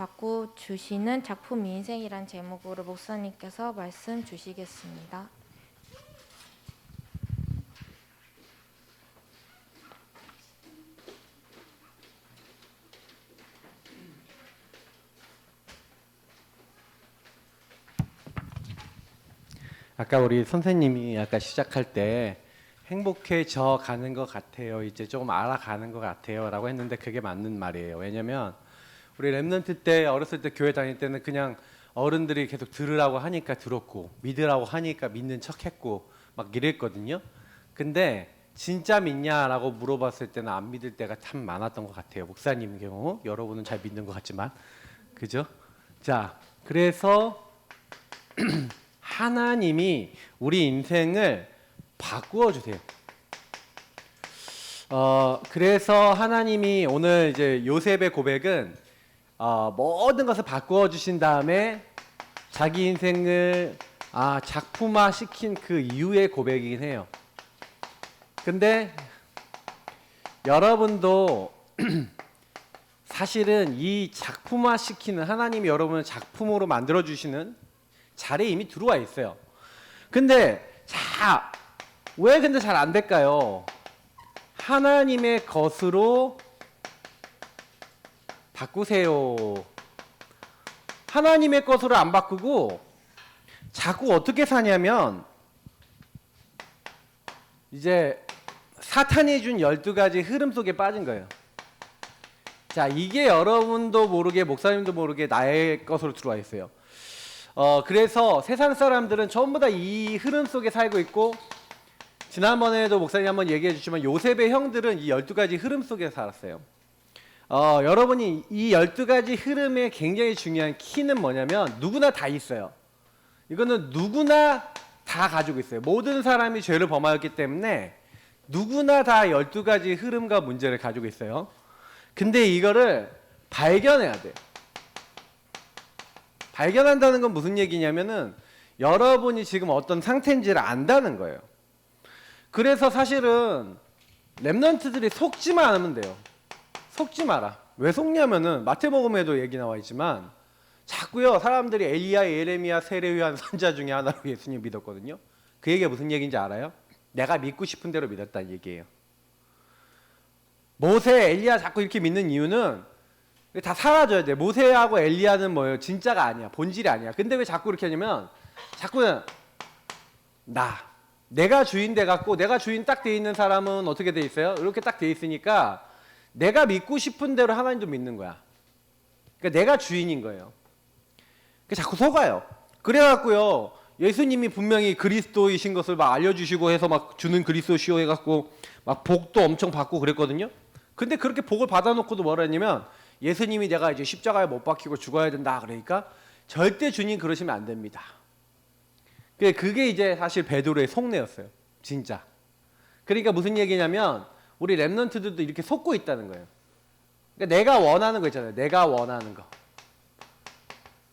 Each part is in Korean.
받고 주시는 작품 인생이란 제목으로 목사님께서 말씀 주시겠습니다. 아까 우리 선생님이 아까 시작할 때 행복해져 가는 것 같아요. 이제 조금 알아가는 것 같아요. 라고 했는데 그게 맞는 말이에요. 왜냐면 우리 랩런트 때 어렸을 때 교회 다닐 때는 그냥 어른들이 계속 들으라고 하니까 들었고 믿으라고 하니까 믿는 척 했고 막 이랬거든요. 근데 진짜 믿냐라고 물어봤을 때는 안 믿을 때가 참 많았던 것 같아요. 목사님 경우 여러분은 잘 믿는 것 같지만 그죠? 자, 그래서 하나님이 우리 인생을 바꾸어 주세요. 그래서 하나님이 오늘 이제 요셉의 고백은 모든 것을 바꾸어 주신 다음에 자기 인생을 작품화 시킨 그 이후의 고백이긴 해요. 근데 여러분도 사실은 이 작품화 시키는 하나님이 여러분을 작품으로 만들어 주시는 자리에 이미 들어와 있어요. 근데 왜 근데 잘 안 될까요? 하나님의 것으로 바꾸세요. 하나님의 것으로 안 바꾸고 자꾸 어떻게 사냐면 이제 사탄이 준 12가지 흐름 속에 빠진 거예요. 자, 이게 여러분도 모르게 목사님도 모르게 나의 것으로 들어와 있어요. 그래서 세상 사람들은 전부 다 이 흐름 속에 살고 있고, 지난번에도 목사님 한번 얘기해 주시면 요셉의 형들은 이 12가지 흐름 속에 살았어요. 여러분이 이 12가지 흐름의 굉장히 중요한 키는 뭐냐면 누구나 다 있어요. 이거는 누구나 다 가지고 있어요. 모든 사람이 죄를 범하였기 때문에 누구나 다 12가지 흐름과 문제를 가지고 있어요. 근데 이거를 발견해야 돼요. 발견한다는 건 무슨 얘기냐면은 여러분이 지금 어떤 상태인지를 안다는 거예요. 그래서 사실은 랩런트들이 속지만 않으면 돼요. 속지 마라. 왜 속냐면은 마태복음에도 얘기 나와 있지만 자꾸요 사람들이 엘리야, 예레미야, 세례요한 선자 중에 하나로 예수님 믿었거든요. 그 얘기가 무슨 얘기인지 알아요? 내가 믿고 싶은 대로 믿었다는 얘기예요. 모세, 엘리야 자꾸 이렇게 믿는 이유는 다 사라져야 돼. 모세하고 엘리야는 뭐예요? 진짜가 아니야. 본질이 아니야. 근데 왜 자꾸 이렇게 하냐면 자꾸는 내가 주인 돼 갖고 내가 주인 딱 돼 있는 사람은 어떻게 돼 있어요? 이렇게 딱 돼 있으니까 내가 믿고 싶은 대로 하나님도 믿는 거야. 그러니까 내가 주인인 거예요. 자꾸 속아요. 그래갖고요 예수님이 분명히 그리스도이신 것을 막 알려주시고 해서 막 주는 그리스도시오 해갖고 막 복도 엄청 받고 그랬거든요. 근데 그렇게 복을 받아놓고도 뭐라 했냐면 예수님이 내가 이제 십자가에 못 박히고 죽어야 된다 그러니까 절대 주님 그러시면 안 됩니다. 그게 이제 사실 베드로의 속내였어요. 진짜. 그러니까 무슨 얘기냐면 우리 랩런트들도 이렇게 속고 있다는 거예요. 그러니까 내가 원하는 거 있잖아요. 내가 원하는 거.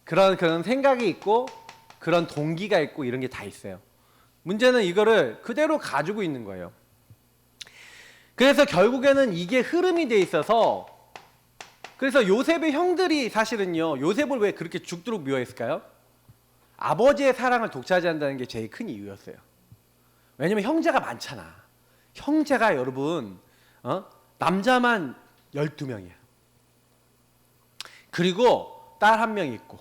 그런 생각이 있고 그런 동기가 있고 이런 게 다 있어요. 문제는 이거를 그대로 가지고 있는 거예요. 그래서 결국에는 이게 흐름이 돼 있어서 그래서 요셉의 형들이 사실은요 요셉을 왜 그렇게 죽도록 미워했을까요? 아버지의 사랑을 독차지한다는 게 제일 큰 이유였어요. 왜냐면 형제가 많잖아. 형제가 여러분 남자만 12명이야. 그리고 딸 1명 있고.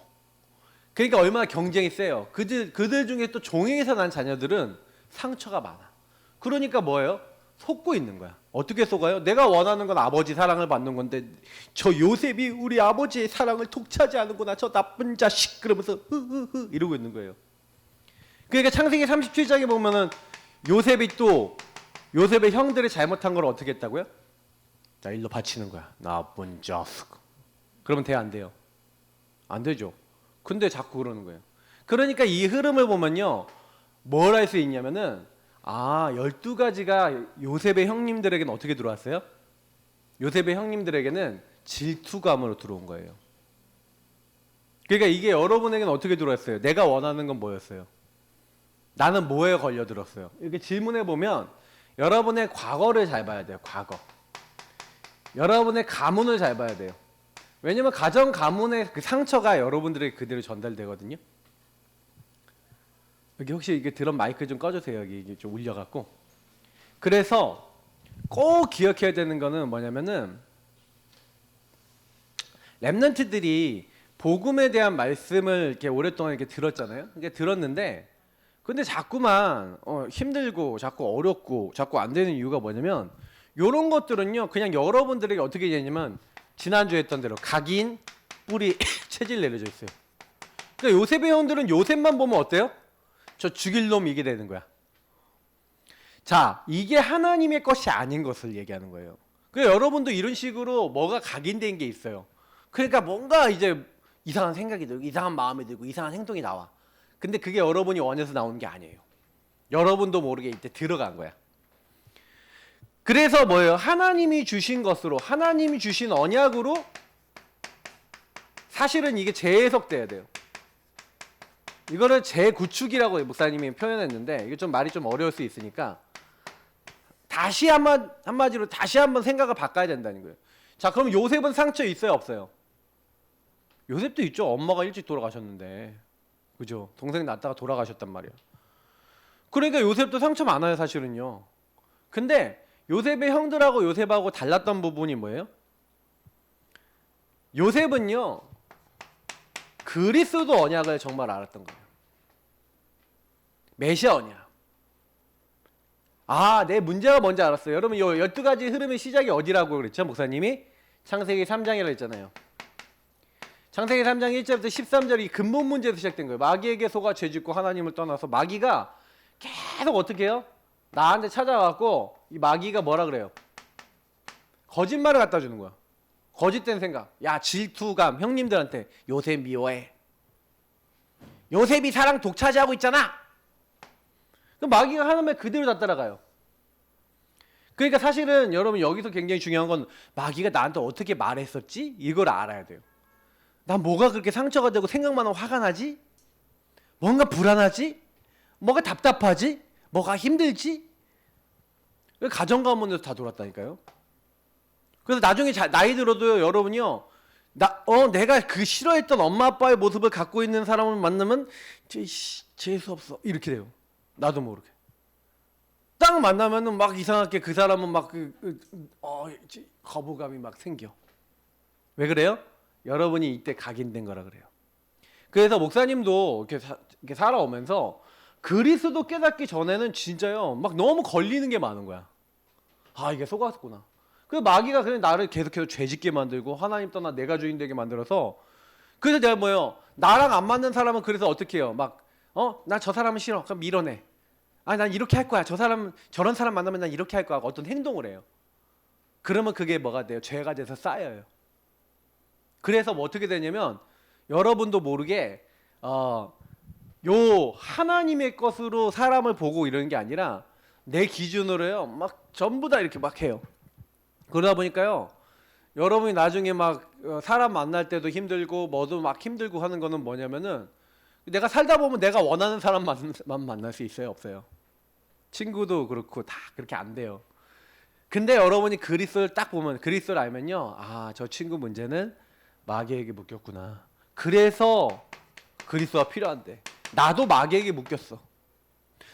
그러니까 얼마나 경쟁이 세요. 그들 중에 또 종에서 난 자녀들은 상처가 많아. 그러니까 뭐예요? 속고 있는 거야. 어떻게 속아요? 내가 원하는 건 아버지 사랑을 받는 건데 저 요셉이 우리 아버지의 사랑을 독차지하는구나. 저 나쁜 자식 그러면서 흐흐흐 이러고 있는 거예요. 그러니까 창세기 37장에 보면은 요셉의 형들이 잘못한 걸 어떻게 했다고요? 자, 일로 바치는 거야. 나쁜 자식. 그러면 돼요, 안 돼요? 안 되죠. 근데 자꾸 그러는 거예요. 그러니까 이 흐름을 보면요. 뭘 할 수 있냐면은 12가지가 요셉의 형님들에게는 어떻게 들어왔어요? 요셉의 형님들에게는 질투감으로 들어온 거예요. 그러니까 이게 여러분에게는 어떻게 들어왔어요? 내가 원하는 건 뭐였어요? 나는 뭐에 걸려들었어요? 이렇게 질문해 보면 여러분의 과거를 잘 봐야 돼요. 과거. 여러분의 가문을 잘 봐야 돼요. 왜냐면 가정 가문의 그 상처가 여러분들에게 그대로 전달되거든요. 여기 혹시 이게 드럼 마이크 좀 꺼주세요. 여기 이게 좀 울려갖고. 그래서 꼭 기억해야 되는 거는 뭐냐면은 렘넌트들이 복음에 대한 말씀을 이렇게 오랫동안 이렇게 들었잖아요. 이게 들었는데 근데 자꾸만 힘들고 자꾸 어렵고 자꾸 안 되는 이유가 뭐냐면 요런 것들은요 그냥 여러분들에게 어떻게 되냐면 지난주에 했던 대로 각인 뿌리 체질 내려져 있어요. 그러니까 요셉의 형들은 요셉만 보면 어때요? 저 죽일 놈 이게 되는 거야. 자, 이게 하나님의 것이 아닌 것을 얘기하는 거예요. 그러니까 여러분도 이런 식으로 뭐가 각인된 게 있어요. 그러니까 뭔가 이제 이상한 생각이 들고 이상한 마음이 들고 이상한 행동이 나와. 근데 그게 여러분이 원해서 나오는 게 아니에요. 여러분도 모르게 이때 들어간 거야. 그래서 뭐예요? 하나님이 주신 것으로 하나님이 주신 언약으로 사실은 이게 재해석돼야 돼요. 이거를 재구축이라고 목사님이 표현했는데 이게 좀 말이 좀 어려울 수 있으니까 다시 한마디로 다시 한번 생각을 바꿔야 된다는 거예요. 자, 그럼 요셉은 상처 있어요, 없어요? 요셉도 있죠. 엄마가 일찍 돌아가셨는데, 그죠? 동생 낳다가 돌아가셨단 말이야. 그러니까 요셉도 상처 많아요, 사실은요. 근데 요셉의 형들하고 요셉하고 달랐던 부분이 뭐예요? 요셉은요 그리스도 언약을 정말 알았던 거예요. 메시아 언약. 아, 내 문제가 뭔지 알았어요. 여러분, 요 12가지 흐름의 시작이 어디라고 그랬죠? 목사님이 창세기 3장이라고 했잖아요. 창세기 3장 1절부터 13절이 근본 문제에서 시작된 거예요. 마귀에게 속아 죄짓고 하나님을 떠나서 마귀가 계속 어떻게 해요? 나한테 찾아와갖고 이 마귀가 뭐라 그래요? 거짓말을 갖다 주는 거야. 거짓된 생각. 야, 질투감. 형님들한테 요셉 미워해. 요셉이 사랑 독차지하고 있잖아. 그럼 마귀가 하는 말 그대로 다 따라가요. 그러니까 사실은 여러분 여기서 굉장히 중요한 건 마귀가 나한테 어떻게 말했었지? 이걸 알아야 돼요. 난 뭐가 그렇게 상처가 되고 생각만 하면 화가 나지? 뭔가 불안하지? 뭐가 답답하지? 뭐가 힘들지? 가정 가문에서 다 돌았다니까요. 그래서 나중에 나이 들어도요, 여러분이요, 내가 그 싫어했던 엄마 아빠의 모습을 갖고 있는 사람을 만나면 재수 없어 이렇게 돼요. 나도 모르게. 딱 만나면은 막 이상하게 그 사람은 막 거부감이 막 생겨. 왜 그래요? 여러분이 이때 각인된 거라 그래요. 그래서 목사님도 이렇게 살아오면서 그리스도 깨닫기 전에는 진짜요 막 너무 걸리는 게 많은 거야. 아, 이게 속았구나. 그 마귀가 그냥 나를 계속해서 죄짓게 만들고 하나님 떠나 내가 주인 되게 만들어서 그래서 내가 뭐예요? 나랑 안 맞는 사람은 그래서 어떻게 해요? 막 나 저 사람은 싫어. 그럼 밀어내. 아, 난 이렇게 할 거야. 저런 사람 만나면 난 이렇게 할 거야. 어떤 행동을 해요. 그러면 그게 뭐가 돼요? 죄가 돼서 쌓여요. 그래서 뭐 어떻게 되냐면 여러분도 모르게 요 하나님의 것으로 사람을 보고 이러는 게 아니라 내 기준으로요 막 전부 다 이렇게 막 해요. 그러다 보니까요 여러분이 나중에 막 사람 만날 때도 힘들고 뭐도 막 힘들고 하는 거는 뭐냐면은 내가 살다 보면 내가 원하는 사람만 만날 수 있어요, 없어요? 친구도 그렇고 다 그렇게 안 돼요. 근데 여러분이 그리스도를 딱 보면 그리스도를 알면요, 아, 저 친구 문제는 마귀에게 묶였구나. 그래서 그리스도가 필요한데 나도 마귀에게 묶였어.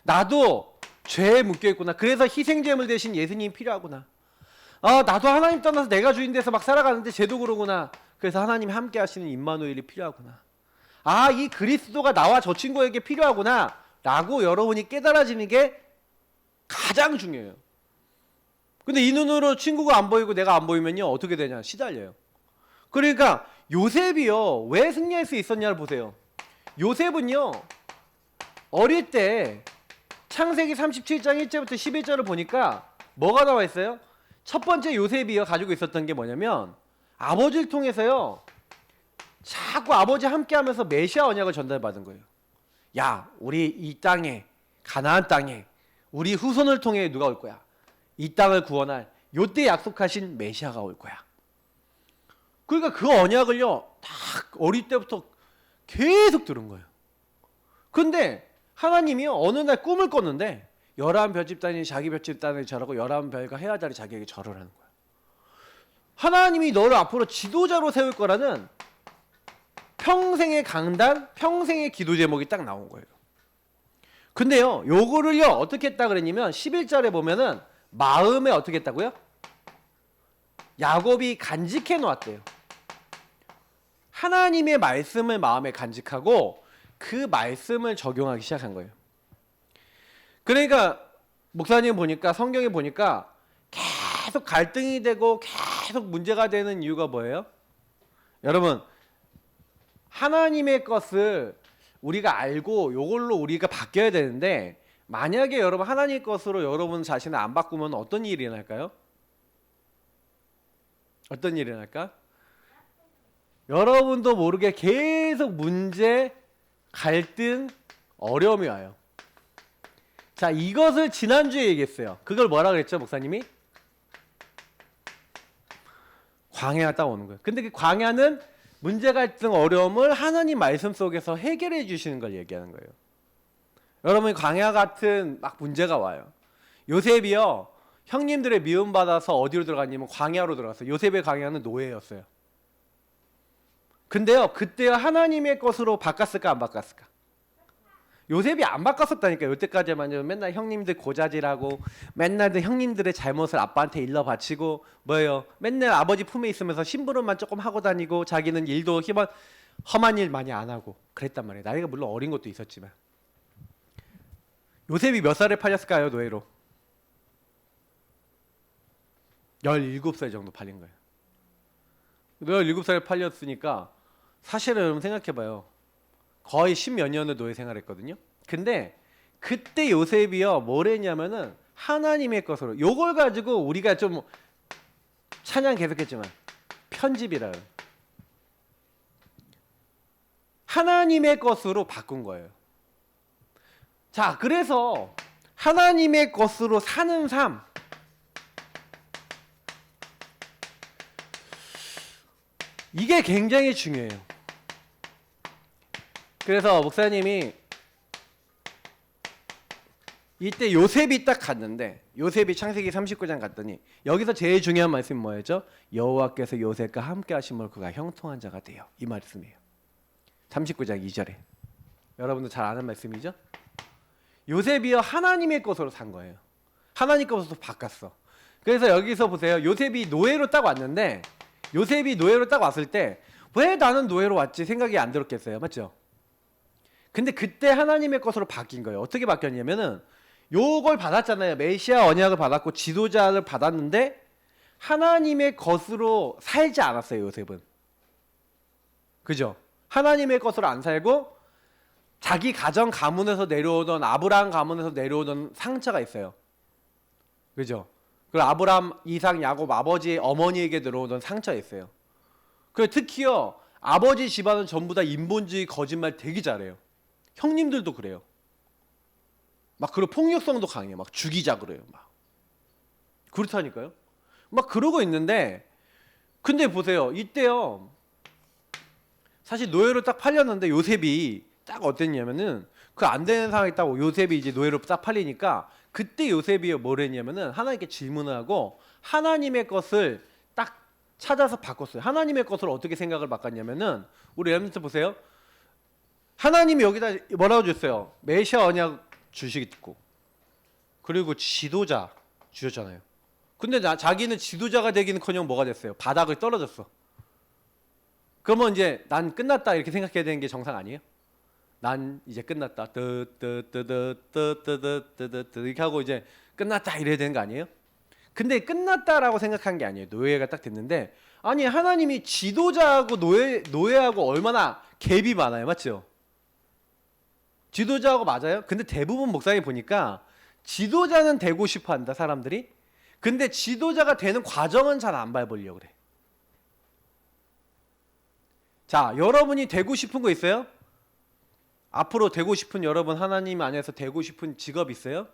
나도 죄에 묶여있구나. 그래서 희생제물 대신 예수님이 필요하구나. 아, 나도 하나님 떠나서 내가 주인 돼서 막 살아가는데 쟤도 그러구나. 그래서 하나님이 함께 하시는 임마누엘이 필요하구나. 아, 이 그리스도가 나와 저 친구에게 필요하구나 라고 여러분이 깨달아지는 게 가장 중요해요. 근데 이 눈으로 친구가 안 보이고 내가 안 보이면요 어떻게 되냐? 시달려요. 그러니까 요셉이요 왜 승리할 수 있었냐를 보세요. 요셉은요 어릴 때 창세기 37장 1절부터 11절을 보니까 뭐가 나와 있어요? 첫 번째 요셉이요 가지고 있었던 게 뭐냐면 아버지를 통해서요 자꾸 아버지 함께 하면서 메시아 언약을 전달받은 거예요. 야, 우리 이 땅에 가나안 땅에 우리 후손을 통해 누가 올 거야? 이 땅을 구원할 요때 약속하신 메시아가 올 거야. 그러니까 그 언약을요 딱 어릴 때부터 계속 들은 거예요. 근데 하나님이요 어느 날 꿈을 꿨는데 11 별집단이 자기 별집단을 절하고 11 별과 해와 달이 자기에게 절을 하는 거야. 하나님이 너를 앞으로 지도자로 세울 거라는 평생의 강단, 평생의 기도 제목이 딱 나온 거예요. 근데요, 요거를요 어떻게 했다 그랬냐면 11절에 보면은 마음에 어떻게 했다고요? 야곱이 간직해 놓았대요. 하나님의 말씀을 마음에 간직하고 그 말씀을 적용하기 시작한 거예요. 그러니까 목사님 보니까 성경에 보니까 계속 갈등이 되고 계속 문제가 되는 이유가 뭐예요? 여러분, 하나님의 것을 우리가 알고 요걸로 우리가 바뀌어야 되는데 만약에 여러분 하나님의 것으로 여러분 자신을 안 바꾸면 어떤 일이 일어날까요? 어떤 일이 일어날까? 여러분도 모르게 계속 문제, 갈등, 어려움이 와요. 자, 이것을 지난주에 얘기했어요. 그걸 뭐라 그랬죠, 목사님이? 광야가 딱 오는 거예요. 근데 그 광야는 문제, 갈등, 어려움을 하나님 말씀 속에서 해결해 주시는 걸 얘기하는 거예요. 여러분, 광야 같은 막 문제가 와요. 요셉이요, 형님들의 미움받아서 어디로 들어갔냐면 광야로 들어갔어요. 요셉의 광야는 노예였어요. 근데요, 그때요 하나님의 것으로 바꿨을까 안 바꿨을까? 요셉이 안 바꿨었다니까요. 여태까지만 맨날 형님들 고자질하고 맨날 형님들의 잘못을 아빠한테 일러 바치고 뭐예요? 맨날 아버지 품에 있으면서 심부름만 조금 하고 다니고 자기는 일도 험한 일 많이 안 하고 그랬단 말이에요. 나이가 물론 어린 것도 있었지만. 요셉이 몇 살에 팔렸을까요? 노예로. 17살 정도 팔린 거예요. 17살에 팔렸으니까 사실은 여러분 생각해봐요. 거의 10몇 년을 노예 생활했거든요. 근데 그때 요셉이요 뭘 했냐면은 하나님의 것으로 요걸 가지고 우리가 좀 찬양 계속했지만 편집이라 하나님의 것으로 바꾼 거예요. 자, 그래서 하나님의 것으로 사는 삶, 이게 굉장히 중요해요. 그래서 목사님이 이때 요셉이 딱 갔는데 요셉이 창세기 39장 갔더니 여기서 제일 중요한 말씀이 뭐였죠? 여호와께서 요셉과 함께 하심으로 그가 형통한 자가 되어, 이 말씀이에요. 39장 2절에 여러분도 잘 아는 말씀이죠? 요셉이요 하나님의 것으로 산 거예요. 하나님 것으로 바꿨어. 그래서 여기서 보세요. 요셉이 노예로 딱 왔는데 요셉이 노예로 딱 왔을 때 왜 나는 노예로 왔지 생각이 안 들었겠어요. 맞죠? 근데 그때 하나님의 것으로 바뀐 거예요. 어떻게 바뀌었냐면은 요걸 받았잖아요. 메시아 언약을 받았고 지도자를 받았는데 하나님의 것으로 살지 않았어요. 요셉은. 그죠? 하나님의 것으로 안 살고 자기 가정 가문에서 내려오던 아브라함 가문에서 내려오던 상처가 있어요. 그죠? 그리고 아브라함, 이삭, 야곱 아버지의 어머니에게 들어오던 상처가 있어요. 그리고 특히요 아버지 집안은 전부 다 인본주의 거짓말 되게 잘해요. 형님들도 그래요. 막 그리고 폭력성도 강해요. 막 죽이자 그래요. 막 그렇다니까요. 막 그러고 있는데 근데 보세요. 이때요. 사실 노예로 딱 팔렸는데 요셉이 딱 어땠냐면은 그 안 되는 상황이 있다고 요셉이 이제 노예로 딱 팔리니까 그때 요셉이 뭘 했냐면은 하나님께 질문을 하고 하나님의 것을 딱 찾아서 바꿨어요. 하나님의 것을 어떻게 생각을 바꿨냐면은 우리 렘넌트 보세요. 하나님이 여기다 뭐라고 줬어요? 메시아 언약 주시고 그리고 지도자 주셨잖아요. 근데 자기는 지도자가 되기는커녕 뭐가 됐어요? 바닥을 떨어졌어. 그러면 이제 난 끝났다 이렇게 생각해야 되는 게 정상 아니에요? 난 이제 끝났다. 뜨뜨뜨뜨뜨뜨뜨뜨뜨 이렇게 하고 이제 끝났다 이래야 되는 거 아니에요? 근데 끝났다라고 생각한 게 아니에요. 노예가 딱 됐는데 아니 하나님이 지도자하고 노예하고 얼마나 갭이 많아요. 맞죠? 지도자하고 맞아요? 근데 대부분 목사님 보니까 지도자는 되고 싶어 한다 사람들이. 근데 지도자가 되는 과정은 잘 안 밟으려고 그래. 자, 여러분이 되고 싶은 거 있어요? 앞으로 되고 싶은 여러분 하나님 안에서 되고 싶은 직업 있어요?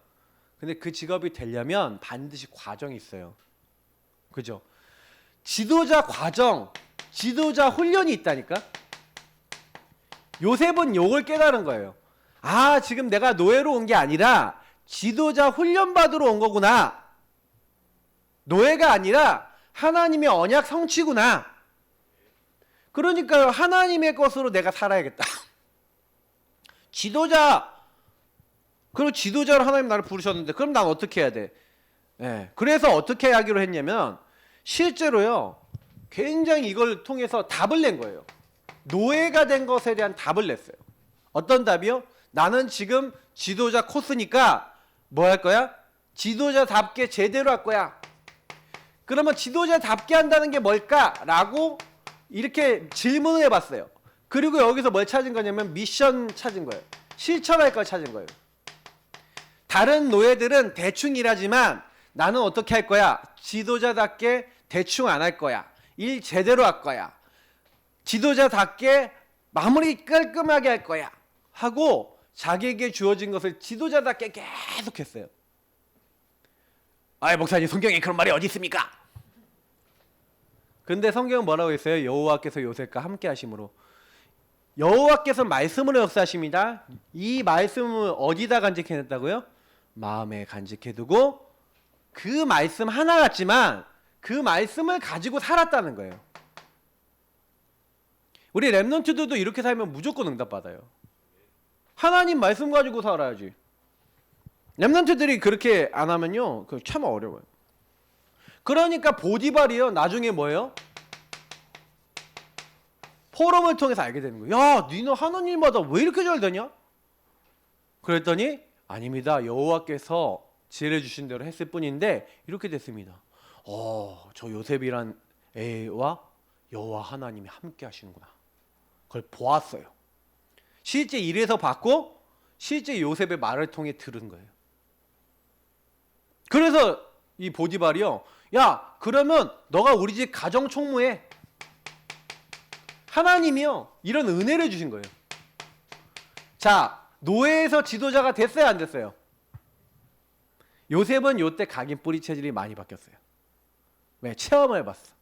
근데 그 직업이 되려면 반드시 과정이 있어요. 그죠? 지도자 과정, 지도자 훈련이 있다니까? 요셉은 요걸 깨달은 거예요. 아, 지금 내가 노예로 온 게 아니라 지도자 훈련 받으러 온 거구나. 노예가 아니라 하나님의 언약 성취구나. 그러니까 하나님의 것으로 내가 살아야겠다. 지도자, 그리고 지도자로 하나님 나를 부르셨는데 그럼 난 어떻게 해야 돼? 예, 그래서 어떻게 하기로 했냐면 실제로요 굉장히 이걸 통해서 답을 낸 거예요. 노예가 된 것에 대한 답을 냈어요. 어떤 답이요? 나는 지금 지도자 코스니까 뭐 할 거야? 지도자답게 제대로 할 거야. 그러면 지도자답게 한다는 게 뭘까라고 이렇게 질문을 해봤어요. 그리고 여기서 뭘 찾은 거냐면 미션 찾은 거예요. 실천할 걸 찾은 거예요. 다른 노예들은 대충 일하지만 나는 어떻게 할 거야? 지도자답게 대충 안 할 거야. 일 제대로 할 거야. 지도자답게 마무리 깔끔하게 할 거야. 하고 자기에게 주어진 것을 지도자답게 계속 했어요. 아이 목사님 성경에 그런 말이 어디 있습니까? 근데 성경은 뭐라고 했어요? 여호와께서 요셉과 함께 하심으로. 여호와께서 말씀으로 역사하십니다. 이 말씀을 어디다 간직해냈다고요? 마음에 간직해두고 그 말씀 하나 같지만 그 말씀을 가지고 살았다는 거예요. 우리 랩런트들도 이렇게 살면 무조건 응답받아요. 하나님 말씀 가지고 살아야지. 랩런트들이 그렇게 안 하면요 그 참 어려워요. 그러니까 보디발이요 나중에 뭐예요? 포럼을 통해서 알게 되는 거예요. 야, 니는 하는 일마다 왜 이렇게 잘 되냐? 그랬더니 아닙니다. 여호와께서 지혜를 주신 대로 했을 뿐인데 이렇게 됐습니다. 저 요셉이란 애와 여호와 하나님이 함께 하시는구나. 그걸 보았어요. 실제 일에서 봤고 실제 요셉의 말을 통해 들은 거예요. 그래서 이 보디발이요. 야, 그러면 너가 우리 집 가정 총무해. 하나님이요 이런 은혜를 주신 거예요. 자, 노예에서 지도자가 됐어요, 안 됐어요? 요셉은 요때 각인 뿌리 체질이 많이 바뀌었어요. 왜? 체험을 해봤어.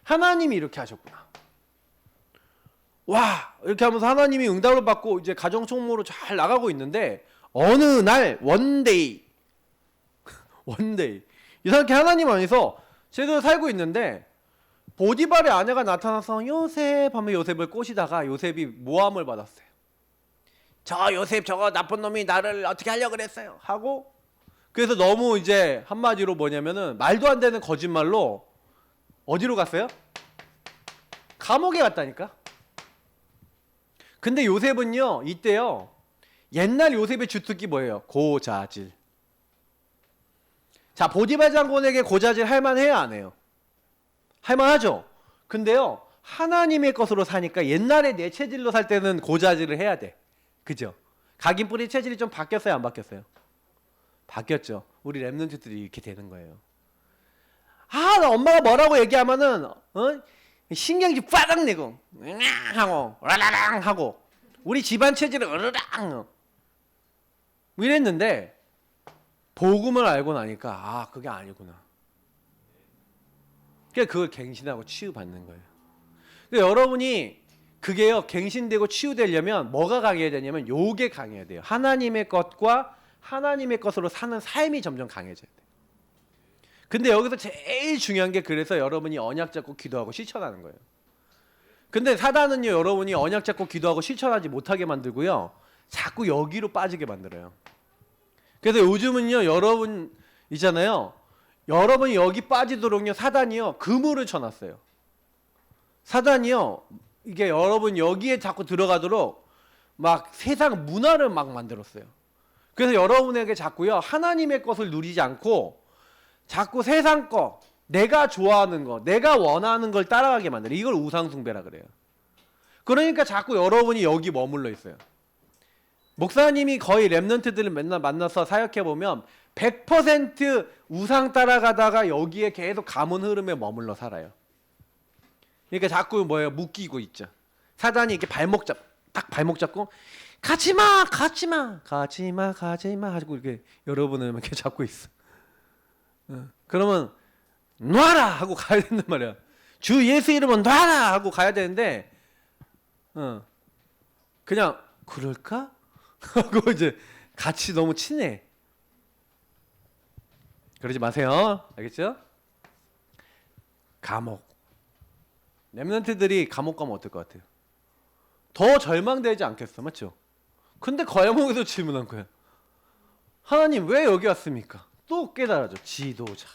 하나님이 이렇게 하셨구나. 와, 이렇게 하면서 하나님이 응답을 받고 이제 가정 총무로 잘 나가고 있는데 어느 날 원데이 이상하게 하나님 안에서 제대로 살고 있는데 보디발의 아내가 나타나서 요셉 하면 요셉을 꼬시다가 요셉이 모함을 받았어요. 저 요셉 저거 나쁜 놈이 나를 어떻게 하려고 그랬어요 하고 그래서 너무 이제 한마디로 뭐냐면은 말도 안 되는 거짓말로 어디로 갔어요? 감옥에 갔다니까. 근데 요셉은요 이때요 옛날 요셉의 주특기 뭐예요? 고자질. 자, 보디발 장군에게 고자질 할만해요 안 해요? 할만하죠. 근데요 하나님의 것으로 사니까 옛날에 내 체질로 살 때는 고자질을 해야 돼. 그죠? 각인 뿌리 체질이 좀 바뀌었어요 안 바뀌었어요? 바뀌었죠. 우리 랩런트들이 이렇게 되는 거예요. 나 엄마가 뭐라고 얘기하면은 신경질 빠닥 내고 하고 라라랑 하고 우리 집안 체질은 으르랑 이랬는데 복음을 알고 나니까 그게 아니구나. 그러니까 그걸 갱신하고 치유받는 거예요. 그러니까 여러분이 그게요 갱신되고 치유되려면 뭐가 강해야 되냐면 요게 강해야 돼요. 하나님의 것과 하나님의 것으로 사는 삶이 점점 강해져야 돼요. 근데 여기서 제일 중요한 게 그래서 여러분이 언약 잡고 기도하고 실천하는 거예요. 근데 사단은요 여러분이 언약 잡고 기도하고 실천하지 못하게 만들고요 자꾸 여기로 빠지게 만들어요. 그래서 요즘은요 여러분 있잖아요 여러분이 여기 빠지도록요 사단이요 그물을 쳐놨어요. 사단이요 이게 여러분 여기에 자꾸 들어가도록 막 세상 문화를 막 만들었어요. 그래서 여러분에게 자꾸요 하나님의 것을 누리지 않고 자꾸 세상 거 내가 좋아하는 거 내가 원하는 걸 따라가게 만들어요. 이걸 우상숭배라 그래요. 그러니까 자꾸 여러분이 여기 머물러 있어요. 목사님이 거의 랩런트들을 맨날 만나서 사역해보면 100% 우상 따라가다가 여기에 계속 가문 흐름에 머물러 살아요. 그러니까 자꾸 뭐예요? 묶이고 있죠. 사단이 이렇게 딱 발목 잡고 가지마 하고 이렇게 여러분을 이렇게 잡고 있어. 그러면 놔라 하고 가야 된단 말이야. 주 예수 이름은 놔라 하고 가야 되는데 그냥 그럴까? 하고 이제 같이 너무 친해. 그러지 마세요. 알겠죠? 감옥. 렘넌트들이 감옥 가면 어떨 것 같아요? 더 절망되지 않겠어, 맞죠? 근데 감옥에서 질문한 거야. 하나님 왜 여기 왔습니까? 또 깨달아져. 지도자.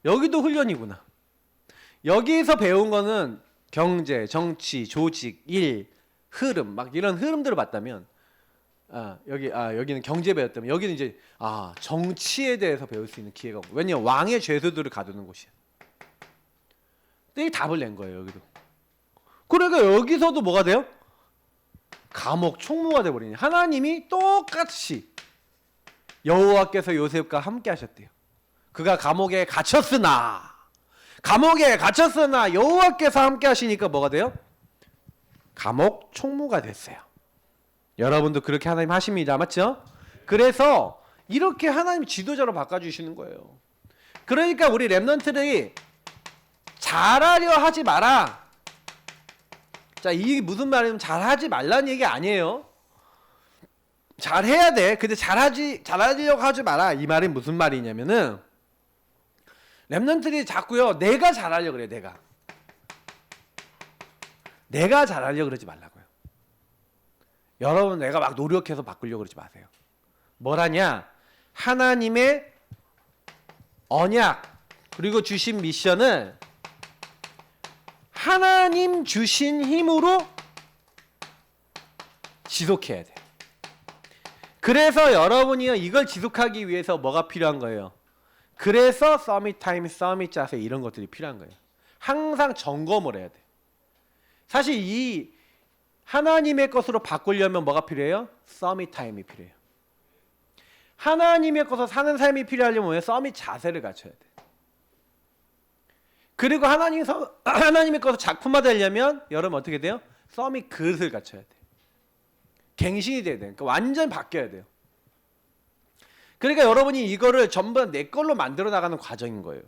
여기도 훈련이구나. 여기서 배운 거는 경제, 정치, 조직, 일, 흐름 막 이런 흐름들을 봤다면 여기는 경제 배웠다면 여기는 이제 정치에 대해서 배울 수 있는 기회가 오고 왜냐면 왕의 죄수들을 가두는 곳이야. 근데 이 답을 낸 거예요 여기도. 그러니까 여기서도 뭐가 돼요? 감옥 총무가 돼버리니 하나님이 똑같이 여호와께서 요셉과 함께 하셨대요. 그가 감옥에 갇혔으나 여호와께서 함께 하시니까 뭐가 돼요? 감옥 총무가 됐어요. 여러분도 그렇게 하나님 하십니다. 맞죠? 그래서 이렇게 하나님 지도자로 바꿔주시는 거예요. 그러니까 우리 렘넌트들이 잘하려 하지 마라. 자, 이게 무슨 말이냐면 잘하지 말라는 얘기 아니에요. 잘해야 돼. 근데 잘하려고 하지 마라. 이 말이 무슨 말이냐면은 렘넌트들이 자꾸요 내가 잘하려고 그래. 내가 잘하려고 그러지 말라고요. 여러분 내가 막 노력해서 바꾸려고 그러지 마세요. 뭐라냐? 하나님의 언약 그리고 주신 미션을 하나님 주신 힘으로 지속해야 돼. 그래서 여러분이 이걸 지속하기 위해서 뭐가 필요한 거예요? 그래서 서밋 타임, 서밋 자세 이런 것들이 필요한 거예요. 항상 점검을 해야 돼. 사실 이 하나님의 것으로 바꾸려면 뭐가 필요해요? 서밋 타임이 필요해요. 하나님의 것으로 사는 삶이 필요하려면 왜 서밋 자세를 갖춰야 돼. 그리고 하나님의 것으로 작품화 되려면 여러분 어떻게 돼요? 서밋 그릇을 갖춰야 돼. 갱신이 돼야 돼. 그러니까 완전 바뀌어야 돼요. 그러니까 여러분이 이거를 전부 다 내 걸로 만들어 나가는 과정인 거예요.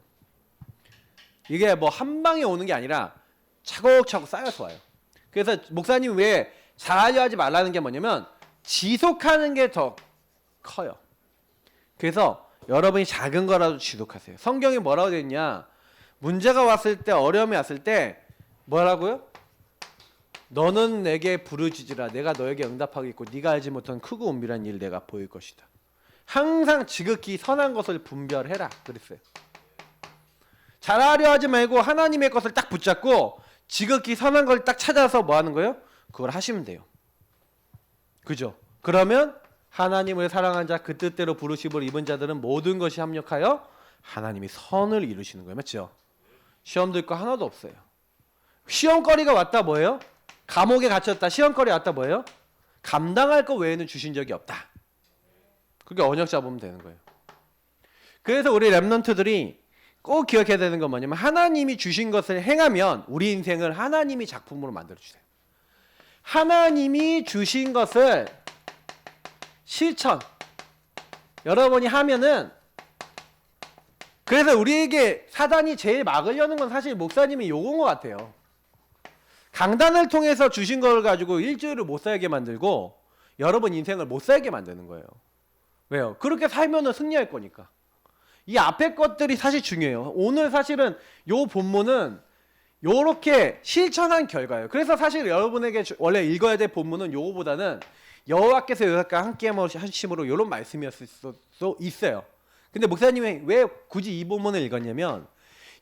이게 뭐 한 방에 오는 게 아니라 차곡차곡 쌓여서 와요. 그래서 목사님이 왜 잘하려 하지 말라는 게 뭐냐면 지속하는 게 더 커요. 그래서 여러분이 작은 거라도 지속하세요. 성경에 뭐라고 되어 있냐? 문제가 왔을 때 어려움이 왔을 때 뭐라고요? 너는 내게 부르짖으라 내가 너에게 응답하겠고 네가 알지 못한 크고 은밀한 일 내가 보일 것이다. 항상 지극히 선한 것을 분별해라 그랬어요. 잘하려 하지 말고 하나님의 것을 딱 붙잡고 지극히 선한 걸 딱 찾아서 뭐 하는 거예요? 그걸 하시면 돼요. 그죠? 그러면 하나님을 사랑한 자 그 뜻대로 부르심을 입은 자들은 모든 것이 합력하여 하나님이 선을 이루시는 거예요. 맞죠? 시험 들 거 하나도 없어요. 시험거리가 왔다 뭐예요? 감옥에 갇혔다. 시험거리 왔다 뭐예요? 감당할 거 외에는 주신 적이 없다. 그게 언약 잡으면 되는 거예요. 그래서 우리 렘넌트들이 꼭 기억해야 되는 건 뭐냐면 하나님이 주신 것을 행하면 우리 인생을 하나님이 작품으로 만들어주세요. 하나님이 주신 것을 실천 여러분이 하면은 그래서 우리에게 사단이 제일 막으려는 건 사실 목사님이 요건 것 같아요. 강단을 통해서 주신 걸 가지고 일주일을 못 살게 만들고 여러분 인생을 못 살게 만드는 거예요. 왜요? 그렇게 살면은 승리할 거니까. 이 앞에 것들이 사실 중요해요. 오늘 사실은 요 본문은 요렇게 실천한 결과예요. 그래서 사실 여러분에게 원래 읽어야 될 본문은 요거보다는 여호와께서 요셉과 함께 하심으로 요런 말씀이었을 수도 있어요. 근데 목사님이 왜 굳이 이 본문을 읽었냐면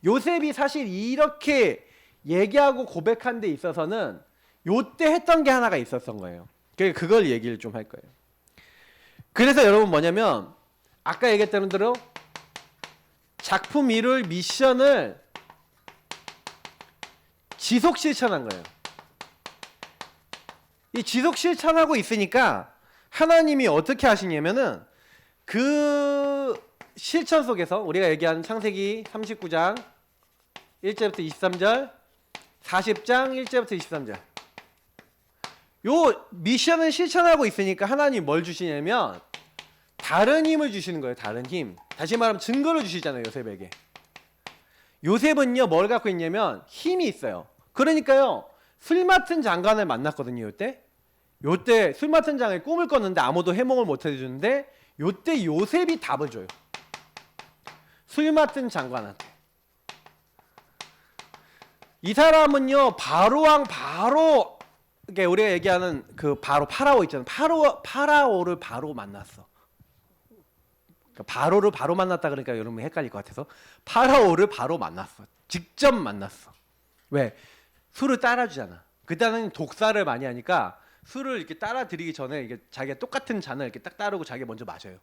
요셉이 사실 이렇게 얘기하고 고백한 데 있어서는 요때 했던 게 하나가 있었던 거예요. 그걸 얘기를 좀 할 거예요. 그래서 여러분 뭐냐면 아까 얘기했던 대로 작품 이룰 미션을 지속 실천한 거예요. 이 지속 실천하고 있으니까 하나님이 어떻게 하시냐면은 그 실천 속에서 우리가 얘기하는 창세기 39장 1절부터 23절 40장 1절부터 23절 요 미션을 실천하고 있으니까 하나님 뭘 주시냐면 다른 힘을 주시는 거예요. 다른 힘. 다시 말하면 증거를 주시잖아요. 요셉에게. 요셉은요 뭘 갖고 있냐면 힘이 있어요. 그러니까요 술 맡은 장관을 만났거든요. 요때 술 맡은 장관이 꿈을 꿨는데 아무도 해몽을 못 해주는데 요때 요셉이 답을 줘요. 술 맡은 장관한테. 이 사람은요 바로왕 바로 이게 우리가 얘기하는 그 바로 파라오 있잖아요. 파라오를 바로 만났어. 그러니까 바로를 바로 만났다 그러니까 여러분 헷갈릴 것 같아서 파라오를 바로 만났어. 직접 만났어. 왜? 술을 따라주잖아. 그때는 독사를 많이 하니까 술을 이렇게 따라 드리기 전에 이게 자기가 똑같은 잔을 이렇게 딱 따르고 자기가 먼저 마셔요.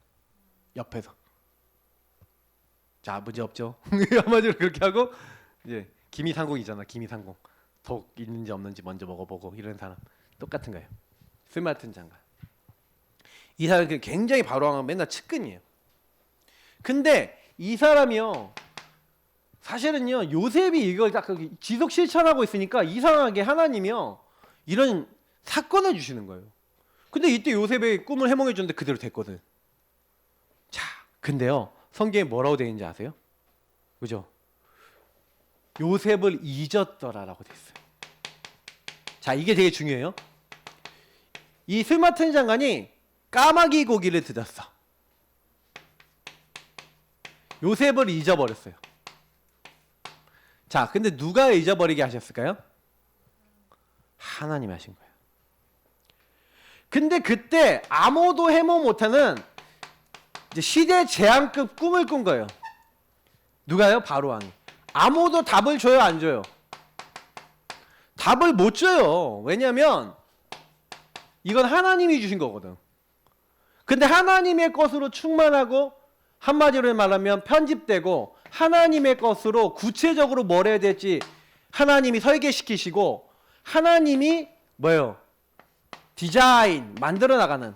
옆에서. 자, 문제 없죠. 한마디로 그렇게 하고 이제 기미상공이잖아. 기미상공. 독 있는지 없는지 먼저 먹어보고 이런 사람 똑같은 거예요. 스마튼 장관. 이 사람은 굉장히 바로왕은 맨날 측근이에요. 근데 이 사람이요. 사실은요 요셉이 이걸 딱 지속 실천하고 있으니까 이상하게 하나님이요 이런 사건을 주시는 거예요. 근데 이때 요셉의 꿈을 해몽해 줬는데 그대로 됐거든. 자, 근데요 성경에 뭐라고 되어 있는지 아세요? 그죠? 요셉을 잊었더라라고 돼 있어요. 자, 이게 되게 중요해요. 이 스마튼 장관이 까마귀 고기를 드렸어. 요셉을 잊어버렸어요. 자, 근데 누가 잊어버리게 하셨을까요? 하나님이 하신 거예요. 근데 그때 아무도 해몽 못하는 이제 시대 제한급 꿈을 꾼 거예요. 누가요? 바로왕이. 아무도 답을 줘요, 안 줘요? 답을 못 줘요. 왜냐면 이건 하나님이 주신 거거든. 근데 하나님의 것으로 충만하고 한마디로 말하면 편집되고 하나님의 것으로 구체적으로 뭘 해야 될지 하나님이 설계시키시고 하나님이 뭐예요? 디자인 만들어 나가는,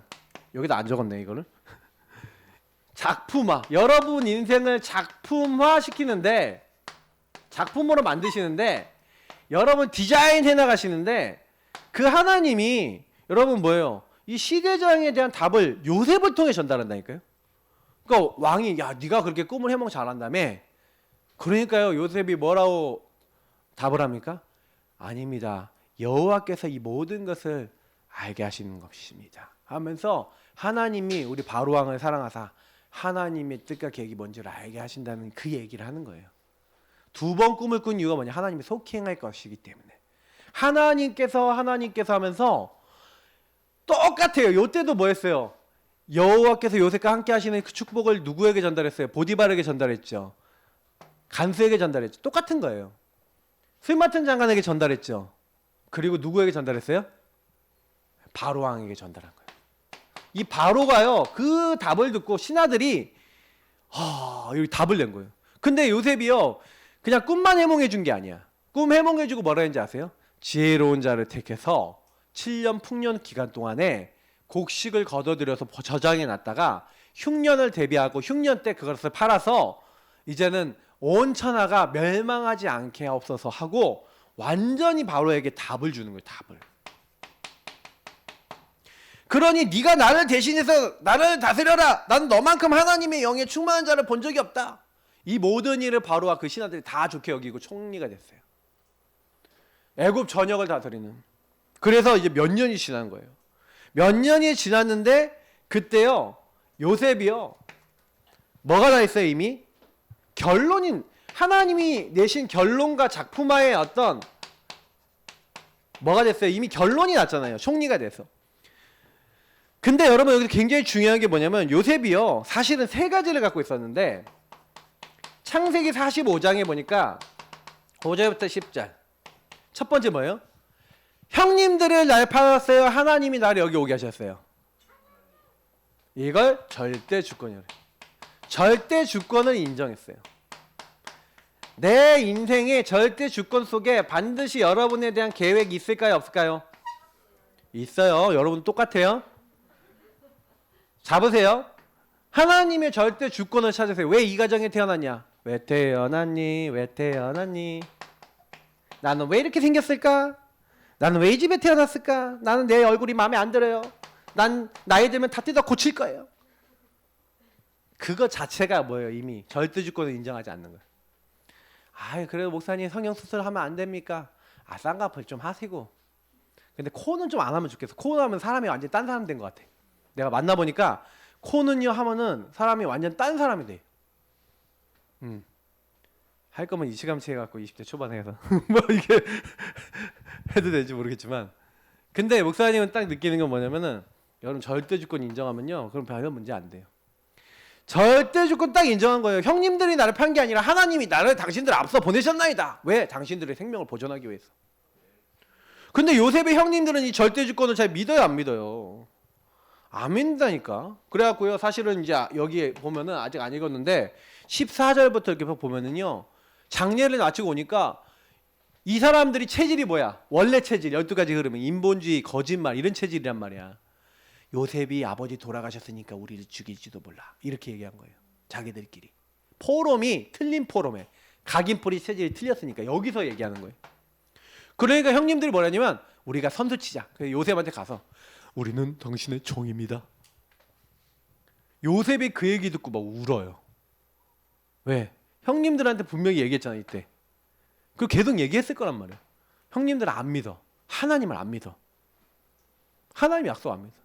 여기다 안 적었네 이거를. 작품화. 여러분 인생을 작품화 시키는데, 작품으로 만드시는데 여러분 디자인해 나가시는데 그 하나님이 여러분 뭐예요? 이 시대장에 대한 답을 요셉을 통해 전달한다니까요. 그러니까 왕이 야 네가 그렇게 꿈을 해몽 잘한다며. 그러니까요 요셉이 뭐라고 답을 합니까? 아닙니다. 여호와께서 이 모든 것을 알게 하시는 것입니다 하면서 하나님이 우리 바로왕을 사랑하사 하나님의 뜻과 계획이 뭔지를 알게 하신다는 그 얘기를 하는 거예요. 두 번 꿈을 꾼 이유가 뭐냐? 하나님이 속히 행할 것이기 때문에. 하나님께서 하면서 똑같아요. 요때도 뭐 했어요? 여호와께서 요셉과 함께 하시는 그 축복을 누구에게 전달했어요? 보디발에게 전달했죠. 간수에게 전달했죠. 똑같은 거예요. 스마튼 장관에게 전달했죠. 그리고 누구에게 전달했어요? 바로왕에게 전달한 거예요. 이 바로가요 그 답을 듣고 신하들이 여기 답을 낸 거예요. 근데 요셉이요 그냥 꿈만 해몽해 준 게 아니야. 꿈 해몽해 주고 뭐라 했는지 아세요? 지혜로운 자를 택해서 7년 풍년 기간 동안에 곡식을 거둬들여서 저장해 놨다가 흉년을 대비하고 흉년 때 그것을 팔아서 이제는 온 천하가 멸망하지 않게 하옵소서 하고 완전히 바로에게 답을 주는 거예요. 답을. 그러니 네가 나를 대신해서 나를 다스려라. 나는 너만큼 하나님의 영에 충만한 자를 본 적이 없다. 이 모든 일을 바로와 그 신하들이 다 좋게 여기고 총리가 됐어요. 애굽 전역을 다스리는. 그래서 이제 몇 년이 지난 거예요. 몇 년이 지났는데 그때요 요셉이요 뭐가 다 있어요? 이미 결론인 하나님이 내신 결론과 작품화의 어떤 뭐가 됐어요? 이미 결론이 났잖아요. 총리가 돼서. 근데 여러분 여기서 굉장히 중요한 게 뭐냐면 요셉이요 사실은 세 가지를 갖고 있었는데 창세기 45장에 보니까 5절부터 10절 첫 번째 뭐예요? 형님들을 날 팔았어요. 하나님이 나를 여기 오게 하셨어요. 이걸 절대 주권이래요. 절대 주권을 인정했어요. 내 인생의 절대 주권 속에 반드시 여러분에 대한 계획이 있을까요? 없을까요? 있어요. 여러분 똑같아요. 잡으세요. 하나님의 절대 주권을 찾으세요. 왜 이 가정에 태어났냐? 왜 태어났니? 왜 태어났니? 나는 왜 이렇게 생겼을까? 나는 왜 이 집에 태어났을까? 나는 내 얼굴이 마음에 안 들어요. 난 나이 들면 다 뜯어 고칠 거예요. 그거 자체가 뭐예요? 이미 절대 주권을 인정하지 않는 거예요. 그래도 목사님 성형 수술하면 안 됩니까? 쌍꺼풀 좀 하시고. 근데 코는 좀 안 하면 좋겠어. 코 하면 사람이 완전 딴 사람 된 것 같아. 내가 만나보니까 코는요 하면은 사람이 완전 딴 사람이 돼. 할 거면 이시감치 해갖고 20대 초반에 해서 뭐 이게 해도 될지 모르겠지만, 근데 목사님은 딱 느끼는 건 뭐냐면은, 여러분 절대 주권 인정하면요, 그럼 별로 문제 안 돼요. 절대 주권 딱 인정한 거예요. 형님들이 나를 판 게 아니라 하나님이 나를 당신들 앞서 보내셨나이다. 왜? 당신들의 생명을 보존하기 위해서. 근데 요셉의 형님들은 이 절대 주권을 잘 믿어요, 안 믿어요? 안 믿는다니까. 그래갖고요, 사실은 이제 여기에 보면은 아직 안 읽었는데 14절부터 이렇게 보면은요, 장례를 마치고 오니까 이 사람들이 체질이 뭐야? 원래 체질 12가지 흐름은 인본주의, 거짓말 이런 체질이란 말이야. 요셉이 아버지 돌아가셨으니까 우리를 죽일지도 몰라, 이렇게 얘기한 거예요. 자기들끼리. 포럼이 틀린 포럼에 각인뿌리 체질이 틀렸으니까 여기서 얘기하는 거예요. 그러니까 형님들이 뭐라냐면, 우리가 선수 치자. 그래서 요셉한테 가서 우리는 당신의 종입니다. 요셉이 그 얘기 듣고 막 울어요. 왜? 형님들한테 분명히 얘기했잖아 이때. 그 계속 얘기했을 거란 말이야. 형님들은 안 믿어. 하나님을 안 믿어. 하나님 약속 안 믿어.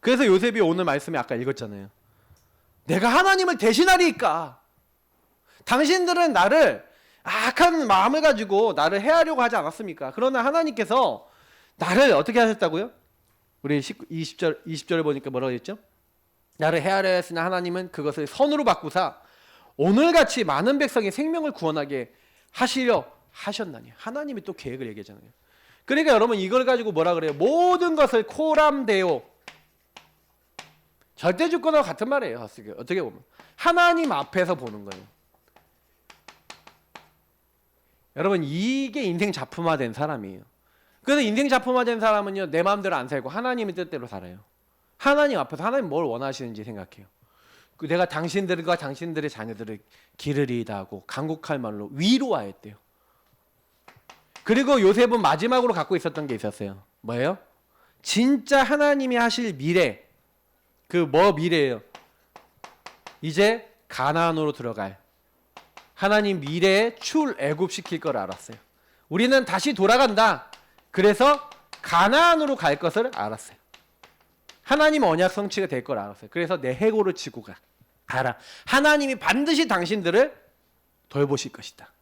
그래서 요셉이 오늘 말씀에 아까 읽었잖아요. 내가 하나님을 대신하리까. 당신들은 나를 악한 마음을 가지고 나를 해하려고 하지 않았습니까? 그러나 하나님께서 나를 어떻게 하셨다고요? 우리 20절에 보니까 뭐라고 했죠? 나를 해하려 했으나 하나님은 그것을 선으로 바꾸사 오늘같이 많은 백성의 생명을 구원하게 하시려 하셨나니. 하나님이 또 계획을 얘기하잖아요. 그러니까 여러분 이걸 가지고 뭐라 그래요? 모든 것을 코람데오, 절대 주권과 같은 말이에요. 어떻게 보면 하나님 앞에서 보는 거예요. 여러분 이게 인생 작품화된 사람이에요. 그래서 인생 작품화된 사람은요, 내 마음대로 안 살고 하나님의 뜻대로 살아요. 하나님 앞에서 하나님 뭘 원하시는지 생각해요. 내가 당신들과 당신들의 자녀들을 기르리이다 하고 간곡할 말로 위로하였대요. 그리고 요셉은 마지막으로 갖고 있었던 게 있었어요. 뭐예요? 진짜 하나님이 하실 미래. 그 뭐 미래예요? 이제 가나안으로 들어갈 하나님 미래에 출애굽시킬 걸 알았어요. 우리는 다시 돌아간다. 그래서 가나안으로 갈 것을 알았어요. 하나님 언약 성취가 될 걸 알았어요. 그래서 내 해고를 지고 가라. 하나님이 반드시 당신들을 돌보실 것이다.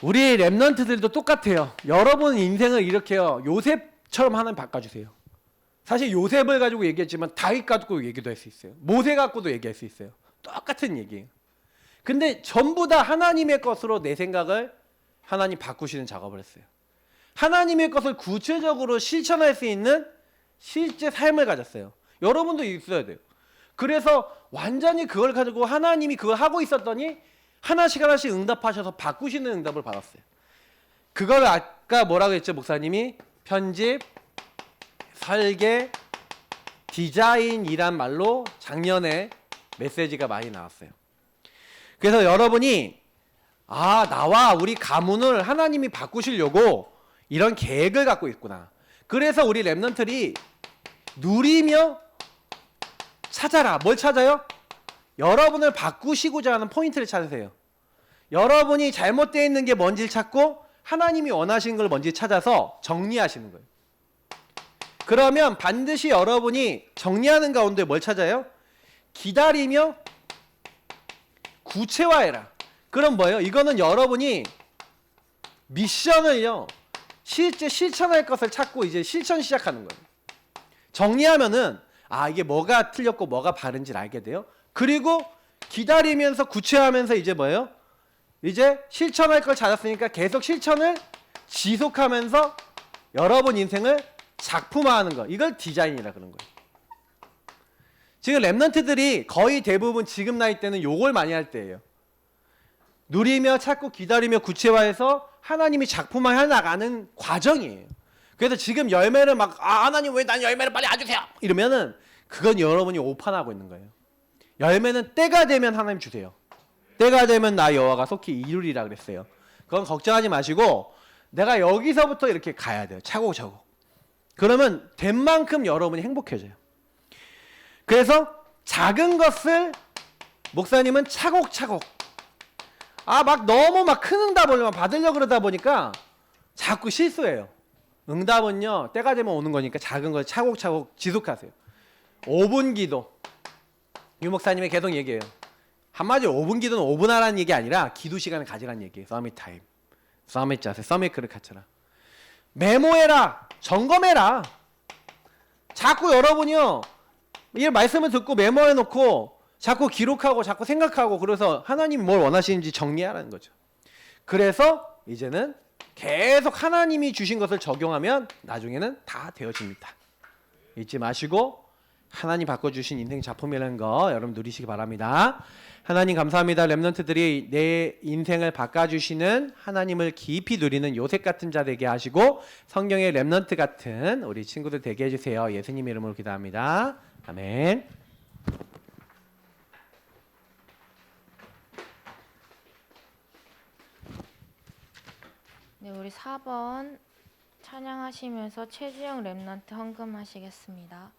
우리 랩런트들도 똑같아요. 여러분 인생을 이렇게요, 요셉처럼 하나님 바꿔주세요. 사실 요셉을 가지고 얘기했지만 다윗 갖고 얘기도 할 수 있어요. 모세 갖고도 얘기할 수 있어요. 똑같은 얘기예요. 근데 전부 다 하나님의 것으로 내 생각을 하나님 바꾸시는 작업을 했어요. 하나님의 것을 구체적으로 실천할 수 있는 실제 삶을 가졌어요. 여러분도 있어야 돼요. 그래서 완전히 그걸 가지고 하나님이 그걸 하고 있었더니 하나씩 하나씩 응답하셔서 바꾸시는 응답을 받았어요. 그걸 아까 뭐라고 했죠? 목사님이 편집, 설계, 디자인이란 말로 작년에 메시지가 많이 나왔어요. 그래서 여러분이 나와 우리 가문을 하나님이 바꾸시려고 이런 계획을 갖고 있구나. 그래서 우리 랩런트들이 누리며 찾아라. 뭘 찾아요? 여러분을 바꾸시고자 하는 포인트를 찾으세요. 여러분이 잘못되어 있는 게 뭔지를 찾고 하나님이 원하시는 걸 뭔지 찾아서 정리하시는 거예요. 그러면 반드시 여러분이 정리하는 가운데 뭘 찾아요? 기다리며 구체화해라. 그럼 뭐예요? 이거는 여러분이 미션을요, 실제 실천할 것을 찾고 이제 실천 시작하는 거예요. 정리하면은 이게 뭐가 틀렸고 뭐가 바른지를 알게 돼요. 그리고 기다리면서 구체화하면서 이제 뭐예요? 이제 실천할 걸 찾았으니까 계속 실천을 지속하면서 여러분 인생을 작품화하는 거. 이걸 디자인이라 그런 거예요. 지금 랩런트들이 거의 대부분 지금 나이 때는 요걸 많이 할 때예요. 누리며 찾고 기다리며 구체화해서 하나님이 작품화해 나가는 과정이에요. 그래서 지금 열매를 하나님 왜 난 열매를 빨리 안 주세요 이러면은 그건 여러분이 오판하고 있는 거예요. 열매는 때가 되면 하나님 주세요. 때가 되면 나 여호와가 속히 이루리라 그랬어요. 그건 걱정하지 마시고 내가 여기서부터 이렇게 가야 돼요. 차곡차곡. 그러면 된 만큼 여러분이 행복해져요. 그래서 작은 것을 목사님은 차곡차곡 너무 큰 응답을 받으려고 그러다 보니까 자꾸 실수해요. 응답은요 때가 되면 오는 거니까 작은 걸 차곡차곡 지속하세요. 5분 기도 유 목사님이 계속 얘기해요. 한마디로 5분 기도는 5분 하라는 얘기 아니라 기도 시간을 가지라는 얘기예요. 서밋 타임. 서밋 자세, 서밋 그릇 갖춰라. 메모해라. 점검해라. 자꾸 여러분이요. 이 말씀을 듣고 메모해 놓고 자꾸 기록하고 자꾸 생각하고 그래서 하나님이 뭘 원하시는지 정리하라는 거죠. 그래서 이제는 계속 하나님이 주신 것을 적용하면 나중에는 다 되어집니다. 잊지 마시고 하나님 바꿔주신 인생 작품이라는 거 여러분 누리시기 바랍니다. 하나님 감사합니다. 렘넌트들이 내 인생을 바꿔주시는 하나님을 깊이 누리는 요셉 같은 자 되게 하시고 성경의 렘넌트 같은 우리 친구들 되게 해주세요. 예수님 이름으로 기도합니다. 아멘. 네, 우리 4번 찬양하시면서 최주영 렘넌트 헌금하시겠습니다.